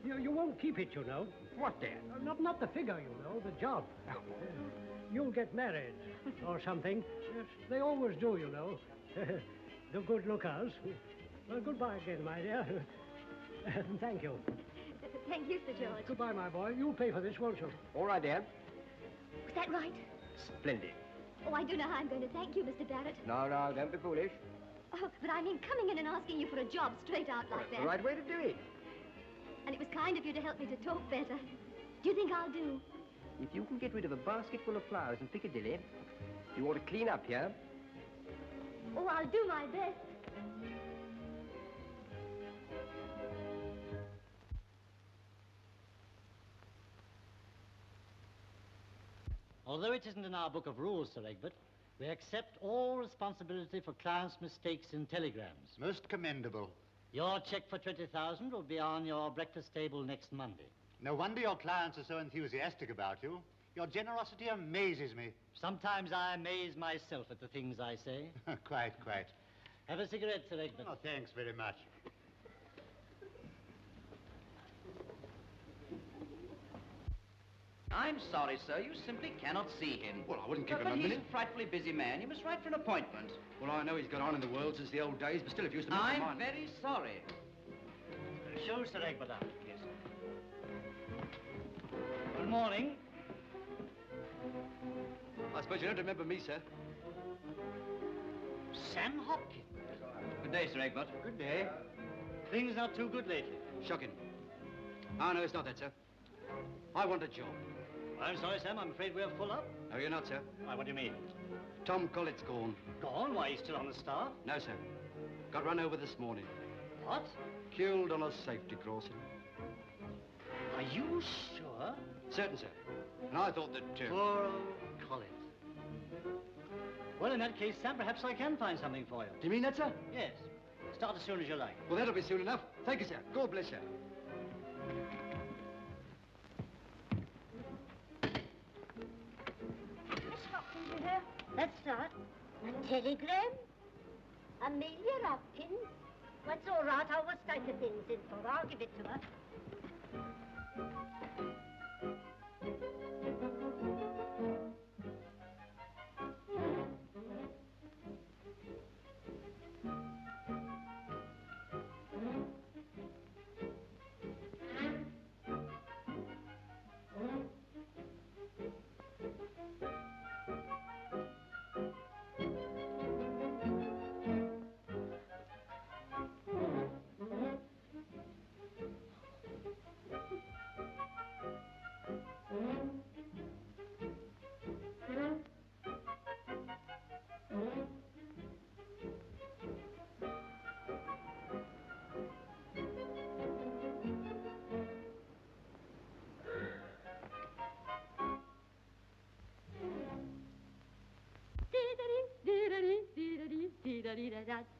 You won't keep it, you know. What, Dad? Not the figure, you know, the job. You'll get married or something. Yes, they always do, you know. The good lookers. Well, goodbye again, my dear. Thank you. Thank you, Sir George. Goodbye, my boy. You'll pay for this, won't you? All right, Dad. Was that right? Splendid. Oh, I don't know how I'm going to thank you, Mr. Barrett. No, don't be foolish. Oh, but I mean coming in and asking you for a job straight out like that. The right way to do it. And it was kind of you to help me to talk better. Do you think I'll do? If you can get rid of a basket full of flowers in Piccadilly, you ought to clean up here. Oh, I'll do my best. Although it isn't in our book of rules, Sir Egbert, we accept all responsibility for clients' mistakes in telegrams. Most commendable. Your check for 20,000 will be on your breakfast table next Monday. No wonder your clients are so enthusiastic about you. Your generosity amazes me. Sometimes I amaze myself at the things I say. Quite. Have a cigarette, Sir Egbert. Oh, thanks very much. I'm sorry, sir. You simply cannot see him. Well, I wouldn't keep him a But he's minute. a frightfully busy man. You must write for an appointment. Well, I know he's got on in the world since the old days, but still, if you used to make I'm your mind... very sorry. Show Sir Egbert out, please. Good morning. I suppose you don't remember me, sir. Sam Hopkins. Good day, Sir Egbert. Good day. Things not too good lately. Shocking. Oh, no, it's not that, sir. I want a job. I'm sorry, Sam. I'm afraid we're full up. No, you're not, sir. Why, what do you mean? Tom Collett's gone. Gone? Why, he's still on the staff? No, sir. Got run over this morning. What? Killed on a safety crossing. Are you sure? Certain, sir. And I thought that... Poor old Collett. Well, in that case, Sam, perhaps I can find something for you. Do you mean that, sir? Yes. Start as soon as you like. Well, that'll be soon enough. Thank you, sir. God bless you. Miss Hopkins, you hear? That's right. A telegram? Amelia Hopkins? That's all right. I was take the things in for her. I'll give it to her.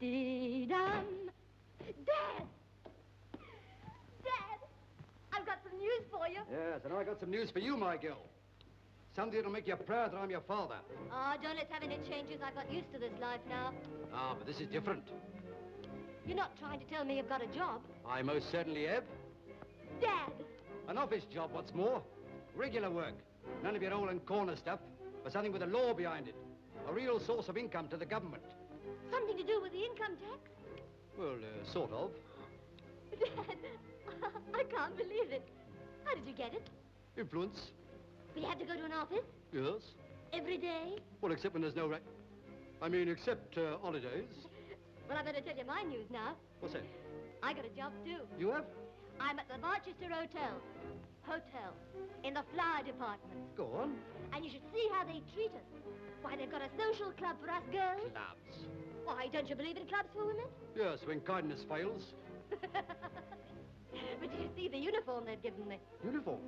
Dad! Dad! I've got some some news for you. Yes, and I got some news for you, my girl. Something that'll make you proud that I'm your father. Oh, don't let's have any changes. I've got used to this life now. Ah, but this is different. You're not trying to tell me you've got a job. I most certainly have. Dad! An office job, what's more. Regular work. None of your hole and corner stuff, but something with a law behind it. A real source of income to the government. Something to do with the income tax? Well, sort of. Dad, I can't believe it. How did you get it? Influence. We had to go to an office? Yes. Every day? Well, except when there's no except holidays. Well, I better tell you my news now. What's that? I got a job, too. You have? I'm at the Barchester Hotel. In the flower department. Go on. And you should see how they treat us. Why, they've got a social club for us girls. Clubs. Why, don't you believe in clubs for women? Yes, when kindness fails. But you see the uniform they've given me. Uniform?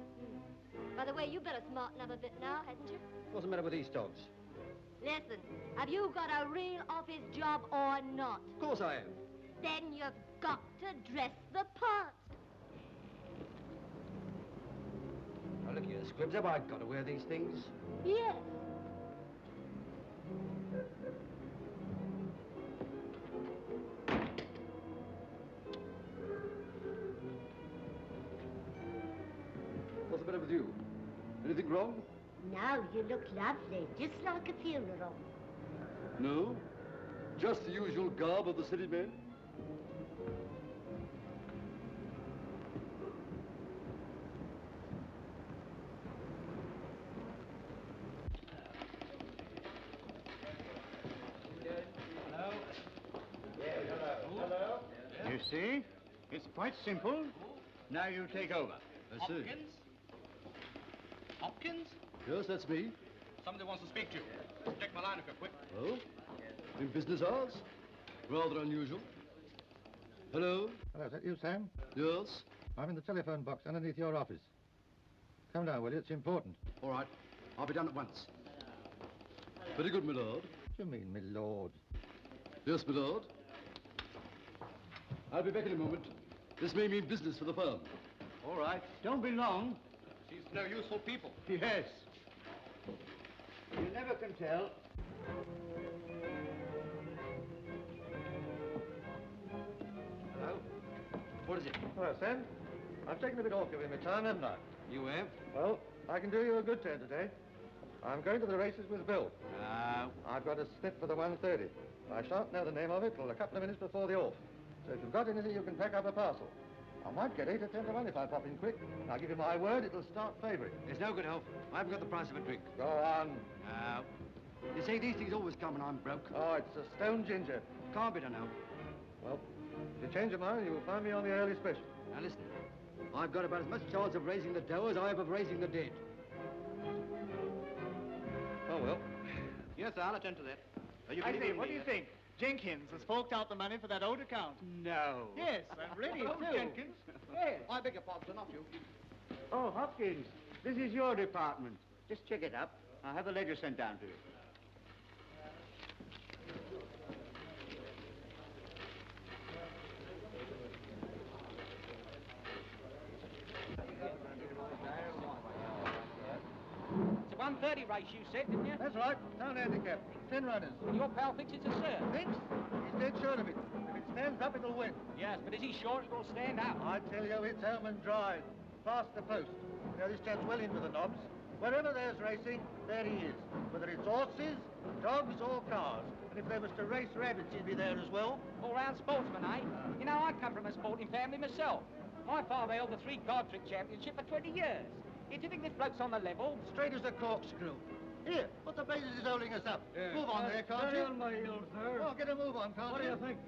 By the way, you better smarten up a bit now, hadn't you? What's the matter with these dogs? Listen, have you got a real office job or not? Of course I have. Then you've got to dress the part. Now, look here, Squibs, have I got to wear these things? Yes. What's the matter with you? Anything wrong? Now you look lovely, just like a funeral. No. Just the usual garb of the city men. You see? It's quite simple. Now you take over. I see. Hopkins? Yes, that's me. Somebody wants to speak to you. Check my line if you're quick. Oh? In business hours? Rather unusual. Hello? Hello, is that you, Sam? Yes? I'm in the telephone box underneath your office. Come down, will you? It's important. All right. I'll be done at once. Very good, my lord. What do you mean, my lord? Yes, my lord. I'll be back in a moment. This may mean business for the firm. All right. Don't be long. Seems to know useful people. Yes. You never can tell. Hello? What is it? Hello, Sam. I've taken a bit off you in my time, haven't I? You have? Well, I can do you a good turn today. I'm going to the races with Bill. No. I've got a slip for the 1:30. I shan't know the name of it till a couple of minutes before the off. So if you've got anything, you can pack up a parcel. I might get 8 or 10 to 1 if I pop in quick. And I'll give you my word, it'll start favouring. There's no good help. I haven't got the price of a drink. Go on. No. You say these things always come when I'm broke. Oh, it's a stone ginger. Can't be done now. Well, if you change your mind, you will find me on the early special. Now listen, I've got about as much chance of raising the dough as I have of raising the dead. Oh, well. Yes, sir, I'll attend to that. I say, what do you think? Jenkins has forked out the money for that old account. No. Yes, and ready Oh, too. Jenkins? Yes. I beg your pardon, sir, not you. Oh, Hopkins, this is your department. Just check it up. I'll have the ledger sent down to you. It's a 1:30 race, you said, didn't you? That's right. Town handicap. 10 runners. And your pal thinks it's a cert. Thinks? He's dead sure of it. If it stands up, it'll win. Yes, but is he sure it'll stand up? I tell you, it's home and dry. Past the post. Now, this chap's well into the knobs. Wherever there's racing, there he is. Whether it's horses, dogs, or cars. And if there was to race rabbits, he'd be there as well. All-round sportsman, eh? You know, I come from a sporting family myself. My father held the 3-card trick championship for 20 years. Do you think this bloke's on the level? Straight as a corkscrew. Here, what the blazes is holding us up? Move on there, can't you? on my heels there. Oh, get a move on, can't What do you? you think?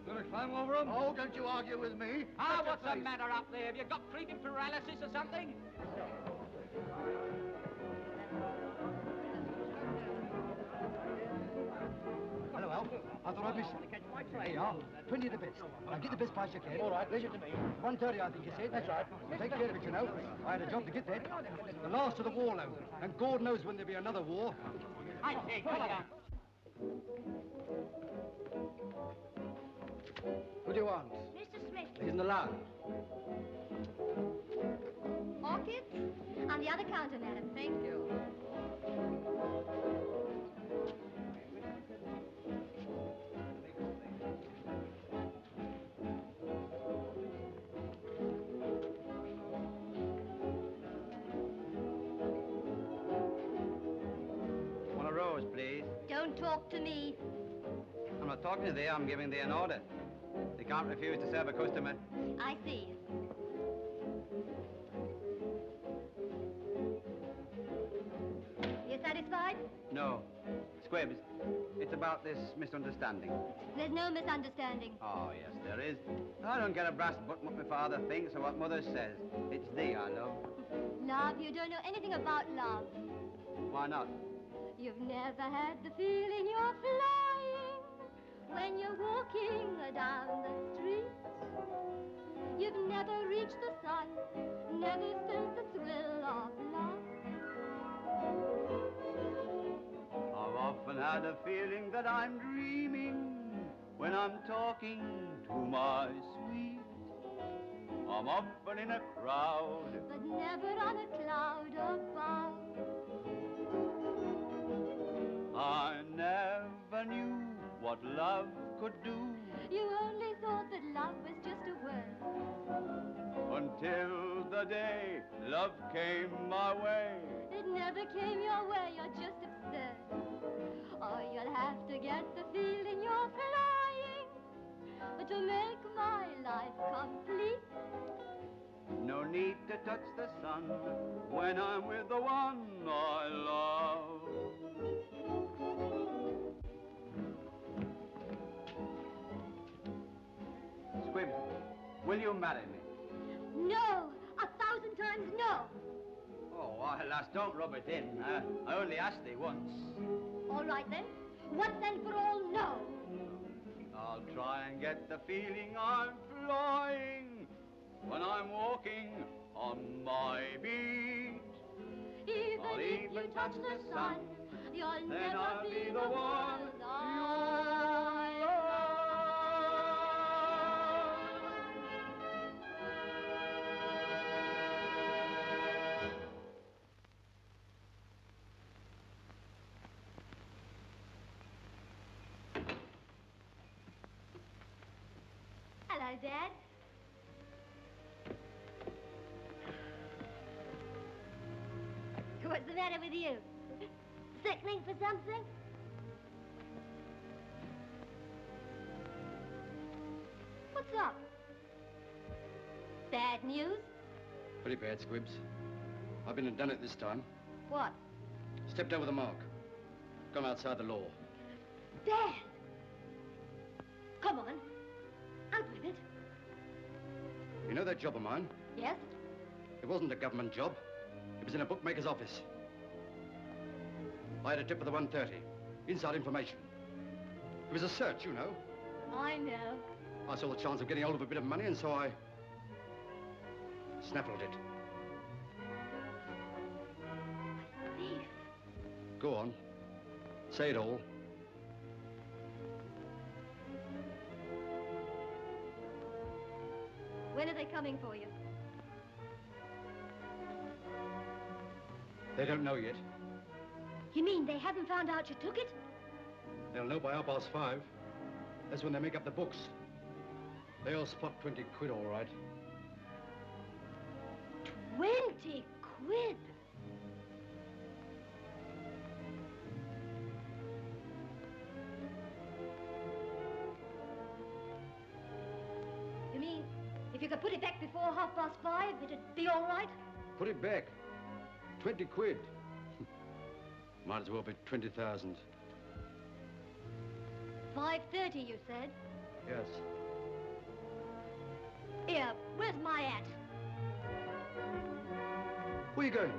Gonna climb over him? Oh, don't you argue with me. Ah, Shut your what's the face. matter up there? Have you got creeping paralysis or something? Hello, Alf. I thought I'd miss you. There you are. 20 the best. Now get the best price you can. All right, leave it to me. 1:30, I think you said. That's right. Take care of it, you know. I had a job to get that. The last of the war loan. And God knows when there'll be another war. I say, come on. What do you want? Mr. Smith. He's in the lounge. Another counter, madam. Thank you. Want a rose, please? Don't talk to me. I'm not talking to thee, I'm giving thee an order. They can't refuse to serve a customer. I see. You satisfied? No. Squibs, it's about this misunderstanding. There's no misunderstanding. Oh, yes, there is. I don't get a brass button what my father thinks or what mother says. It's thee I love. Love? You don't know anything about love. Why not? You've never had the feeling you're flying when you're walking down the street. You've never reached the sun, never felt the thrill of love. I've often had a feeling that I'm dreaming when I'm talking to my sweet. I'm often in a crowd, but never on a cloud above. I never knew what love could do. You only thought that love was just a word. Until the day love came my way. It never came your way, you're just absurd. Or you'll have to get the feeling you're flying to make my life complete. No need to touch the sun when I'm with the one I love. Squib, will you marry me? No! 1,000 times no! Oh, why, lass, don't rub it in. I only asked thee once. All right, then. Once and for all, no. I'll try and get the feeling I'm flying when I'm walking on my beat. Even if you touch the sun, you'll then never I'll be the one I love. Hello, Dad. What's the matter with you? Sickening for something? What's up? Bad news? Pretty bad, Squibs. I've been and done it this time. What? Stepped over the mark. Gone outside the law. Dad! Come on. Out with it. You know that job of mine? Yes? It wasn't a government job. It was in a bookmaker's office. I had a tip for the 1:30. Inside information. It was a search, you know. I know. I saw the chance of getting hold of a bit of money, and so I snaffled it. Thief. Go on. Say it all. When are they coming for you? They don't know yet. You mean they haven't found out you took it? They'll know by 5:30. That's when they make up the books. They'll spot 20 quid, all right. 20 quid? You mean if you could put it back before 5:30, it'd be all right? Put it back. 20 quid. Might as well be 20,000. 5:30, you said? Yes. Here, where's my hat? Where are you going?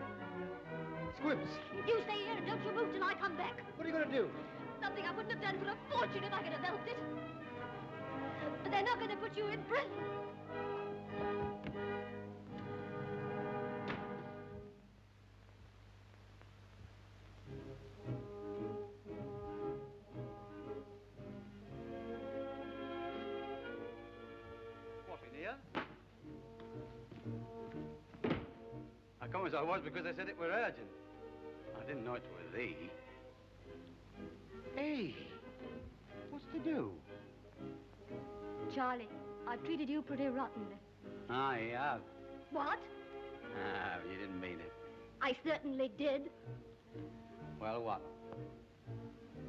Squibs. You stay here and don't you move till I come back. What are you going to do? Something I wouldn't have done for a fortune if I could have helped it. But they're not going to put you in prison. Come know as I was because they said it were urgent. I didn't know it were thee. Hey, what's to do? Charlie, I've treated you pretty rottenly. Ah, you have. What? Ah, you didn't mean it. I certainly did. Well, what?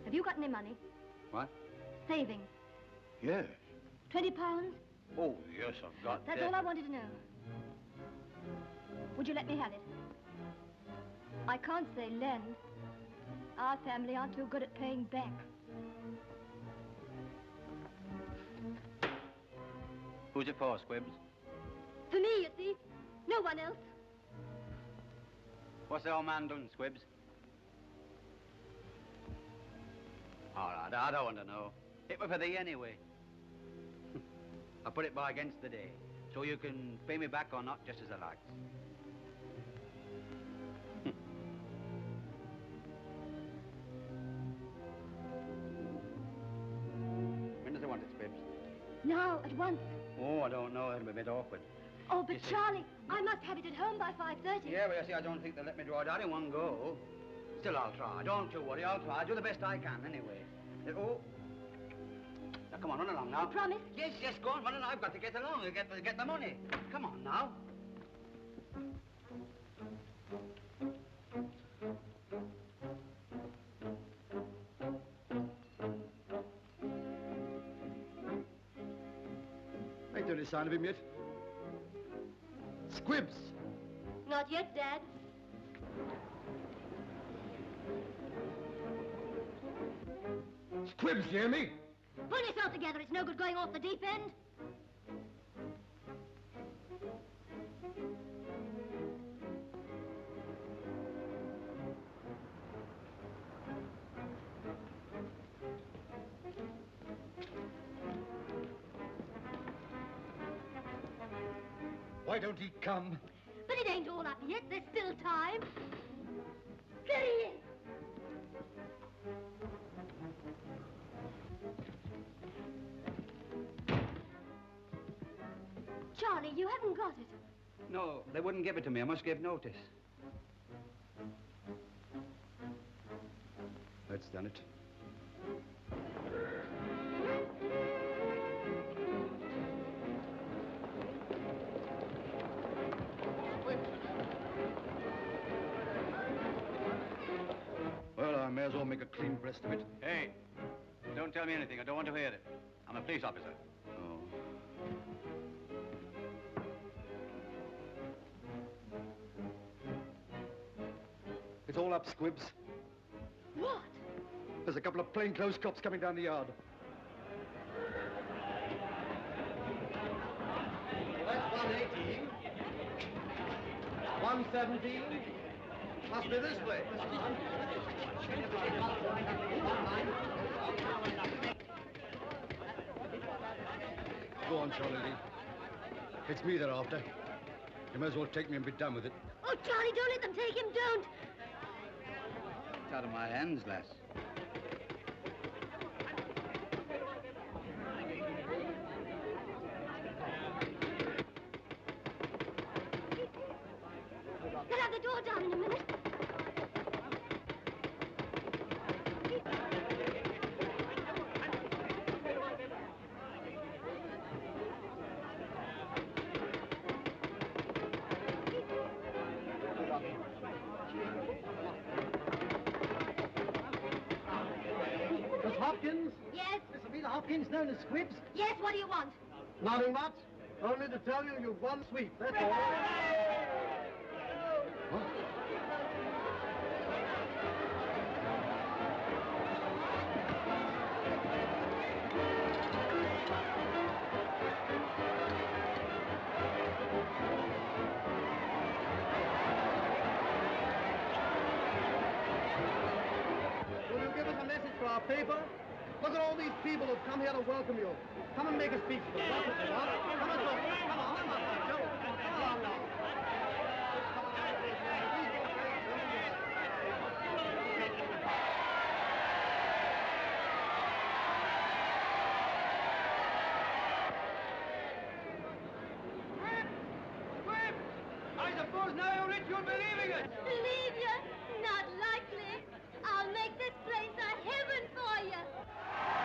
Have you got any money? What? Savings. Yes. £20? Oh, yes, I've got That's that. all I wanted to know. Would you let me have it? I can't say lend. Our family aren't too good at paying back. Who's it for, Squibs? For me, you see. No one else. What's the old man done, Squibs? All right, I don't want to know. It was for thee anyway. I put it by against the day, so you can pay me back or not, just as I like. When does I want it, Squibs? Now, at once. Oh, I don't know. It'll be a bit awkward. Oh, but You see- Charlie, I must have it at home by 5:30. Yeah, but you see, I don't think they'll let me draw it out in one go. Still, I'll try. Don't you worry, I'll try. I'll do the best I can, anyway. Oh. Now, come on, run along now. You promise? Yes, yes, go on, run along. I've got to get along, get the money. Come on, now. Ain't there any sign of him yet? Squibs! Not yet, Dad. Squibs, you hear me? Pull yourself together. It's no good going off the deep end. Why don't he come? But it ain't all up yet. There's still time. There he is. Charlie, you haven't got it. No, they wouldn't give it to me. I must give notice. That's done it. Well, I may as well make a clean breast of it. Hey, don't tell me anything. I don't want to hear it. I'm a police officer. Oh. It's all up, Squibs. What? There's a couple of plainclothes cops coming down the yard. That's 118. 117. Must be this way. Go on, Charlie Lee. It's me they're after. You may as well take me and be done with it. Oh, Charlie, don't let them take him. Don't. It's out of my hands, lass. They'll have the door down in a minute. Miss Hopkins? Yes? This will be the Hopkins known as Squibs? Yes, what do you want? Nothing much. Only to tell you you've won sweep, that's all. Will you give us a message for our paper? Look at all these people who've come here to welcome you. Come and make a speech for them. That's what you want. Come on, Joe. Come on, come on, Joe. Come on now. I suppose And now you're rich, you'll be leaving us. Leave you? Not likely. I'll make this place a heaven for you.